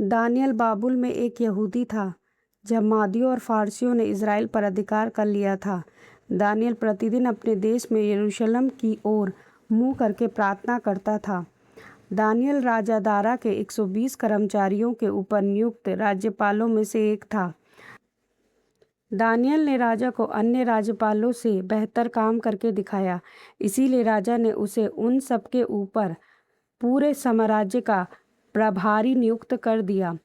Daniel बाबुल में एक यहूदी था। जब मादियों और फारसियों ने इज़राइल पर अधिकार कर लिया था, दानियल प्रतिदिन अपने देश में यरूशलेम की ओर मुँह करके प्रार्थना करता था। दानियल राजा दारा के 120 कर्मचारियों के ऊपर नियुक्त राज्यपालों में से एक था। दानियल ने राजा को अन्य राज्यपालों से बेहतर काम करके दिखाया, इसीलिए राजा ने उसे उन सब के ऊपर पूरे साम्राज्य का प्रभारी नियुक्त कर दिया।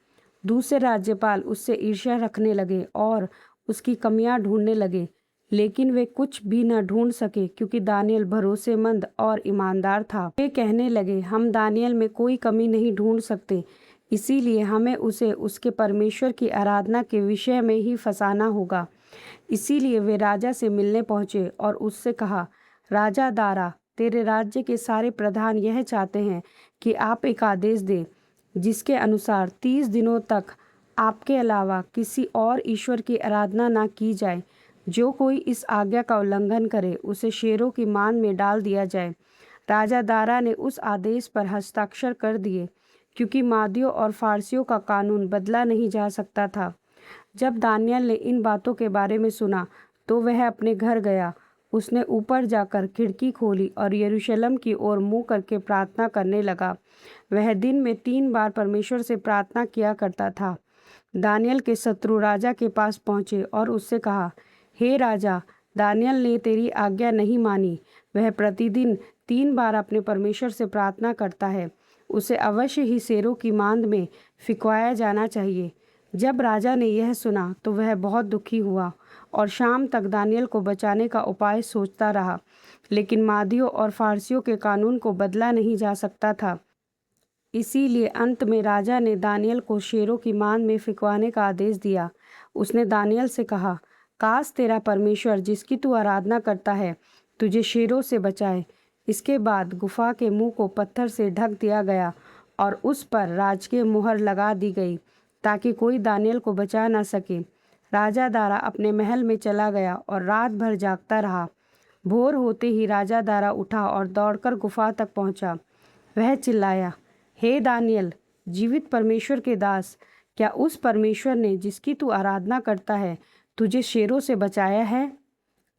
दूसरे राज्यपाल उससे ईर्ष्या रखने लगे और उसकी कमियां ढूंढने लगे, लेकिन वे कुछ भी न ढूंढ सके क्योंकि दानियल भरोसेमंद और ईमानदार था। वे कहने लगे, हम दानियल में कोई कमी नहीं ढूंढ सकते, इसीलिए हमें उसे उसके परमेश्वर की आराधना के विषय में ही फंसाना होगा। इसीलिए वे राजा से मिलने पहुंचे और उससे कहा, राजा दारा, तेरे राज्य के सारे प्रधान यह चाहते हैं कि आप एक आदेश दें जिसके अनुसार 30 दिनों तक आपके अलावा किसी और ईश्वर की आराधना ना की जाए। जो कोई इस आज्ञा का उल्लंघन करे उसे शेरों की मान में डाल दिया जाए। राजा दारा ने उस आदेश पर हस्ताक्षर कर दिए, क्योंकि मादियों और फारसियों का कानून बदला नहीं जा सकता था। जब दानियल ने इन बातों के बारे में सुना तो वह अपने घर गया। उसने ऊपर जाकर खिड़की खोली और यरूशलेम की ओर मुँह करके प्रार्थना करने लगा। वह दिन में 3 बार परमेश्वर से प्रार्थना किया करता था। दानियल के शत्रु राजा के पास पहुँचे और उससे कहा, हे राजा, दानियल ने तेरी आज्ञा नहीं मानी। वह प्रतिदिन 3 बार अपने परमेश्वर से प्रार्थना करता है। उसे अवश्य ही शेरों की मांद में फिकवाया जाना चाहिए। जब राजा ने यह सुना तो वह बहुत दुखी हुआ और शाम तक दानियल को बचाने का उपाय सोचता रहा, लेकिन मादियों और फारसियों के कानून को बदला नहीं जा सकता था। इसीलिए अंत में राजा ने दानियल को शेरों की मांद में फिकवाने का आदेश दिया। उसने दानियल से कहा, काश तेरा परमेश्वर जिसकी तू आराधना करता है तुझे शेरों से बचाए। इसके बाद गुफा के मुंह को पत्थर से ढक दिया गया और उस पर राजकीय मुहर लगा दी गई ताकि कोई दानियल को बचा न सके। राजा दारा अपने महल में चला गया और रात भर जागता रहा। भोर होते ही राजा दारा उठा और दौड़कर गुफा तक पहुंचा। वह चिल्लाया, हे दानियल, जीवित परमेश्वर के दास, क्या उस परमेश्वर ने जिसकी तू आराधना करता है तुझे शेरों से बचाया है?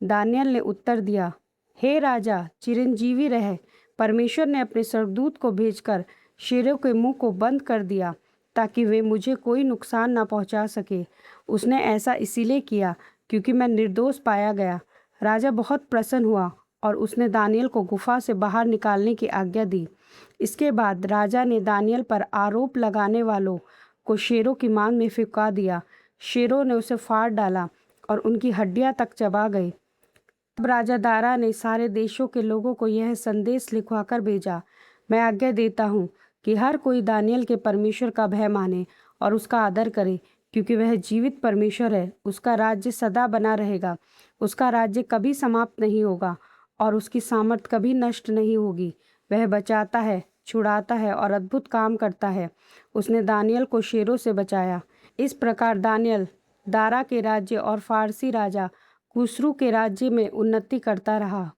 दानियल ने उत्तर दिया, हे राजा, चिरंजीवी रहे। परमेश्वर ने अपने स्वर्गदूत को भेजकर शेरों के मुंह को बंद कर दिया ताकि वे मुझे कोई नुकसान न पहुंचा सके। उसने ऐसा इसीलिए किया क्योंकि मैं निर्दोष पाया गया। राजा बहुत प्रसन्न हुआ और उसने दानियल को गुफा से बाहर निकालने की आज्ञा दी। इसके बाद राजा ने दानियल पर आरोप लगाने वालों को शेरों की मांद में फिंका दिया। शेरों ने उसे फाड़ डाला और उनकी हड्डियां तक चबा गई। अब राजा दारा ने सारे देशों के लोगों को यह संदेश लिखवाकर भेजा, मैं आज्ञा देता हूँ कि हर कोई दानियल के परमेश्वर का भय माने और उसका आदर करे, क्योंकि वह जीवित परमेश्वर है। उसका राज्य सदा बना रहेगा, उसका राज्य कभी समाप्त नहीं होगा और उसकी सामर्थ कभी नष्ट नहीं होगी। वह बचाता है, छुड़ाता है और अद्भुत काम करता है। उसने दानियल को शेरों से बचाया। इस प्रकार दानियल दारा के राज्य और फारसी राजा खुसरू के राज्य में उन्नति करता रहा।